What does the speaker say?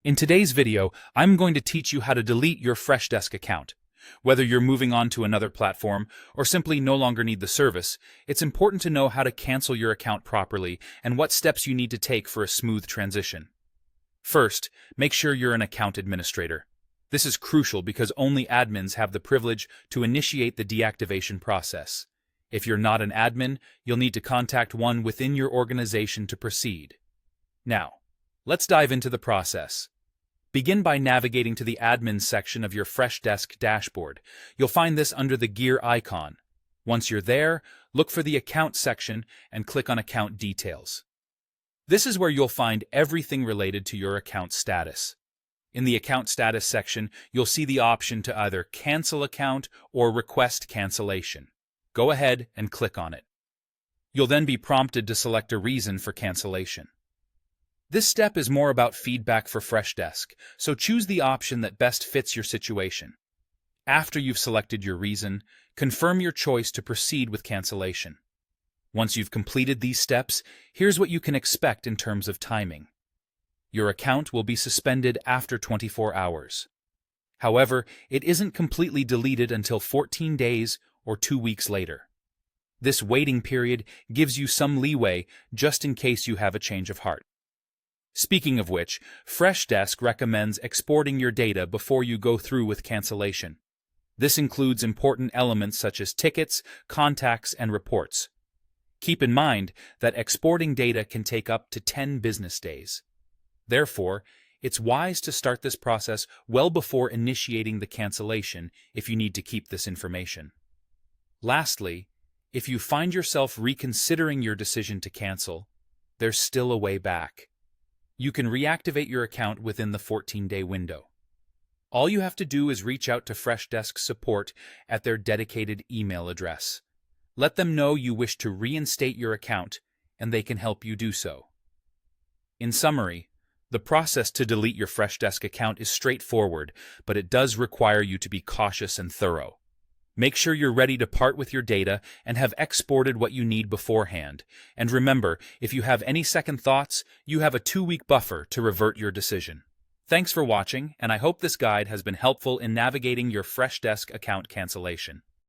In today's video, I'm going to teach you how to delete your Freshdesk account. Whether you're moving on to another platform or simply no longer need the service, it's important to know how to cancel your account properly and what steps you need to take for a smooth transition. First, make sure you're an account administrator. This is crucial because only admins have the privilege to initiate the deactivation process. If you're not an admin, you'll need to contact one within your organization to proceed. Now, let's dive into the process. Begin by navigating to the Admin section of your Freshdesk dashboard. You'll find this under the gear icon. Once you're there, look for the Account section and click on Account Details. This is where you'll find everything related to your account status. In the Account Status section, you'll see the option to either cancel account or request cancellation. Go ahead and click on it. You'll then be prompted to select a reason for cancellation. This step is more about feedback for Freshdesk, so choose the option that best fits your situation. After you've selected your reason, confirm your choice to proceed with cancellation. Once you've completed these steps, here's what you can expect in terms of timing. Your account will be suspended after 24 hours. However, it isn't completely deleted until 14 days or 2 weeks later. This waiting period gives you some leeway just in case you have a change of heart. Speaking of which, Freshdesk recommends exporting your data before you go through with cancellation. This includes important elements such as tickets, contacts, and reports. Keep in mind that exporting data can take up to 10 business days. Therefore, it's wise to start this process well before initiating the cancellation if you need to keep this information. Lastly, if you find yourself reconsidering your decision to cancel, there's still a way back. You can reactivate your account within the 14-day window. All you have to do is reach out to Freshdesk support at their dedicated email address. Let them know you wish to reinstate your account, and they can help you do so. In summary, the process to delete your Freshdesk account is straightforward, but it does require you to be cautious and thorough. Make sure you're ready to part with your data and have exported what you need beforehand. And remember, if you have any second thoughts, you have a 2-week buffer to revert your decision. Thanks for watching, and I hope this guide has been helpful in navigating your Freshdesk account cancellation.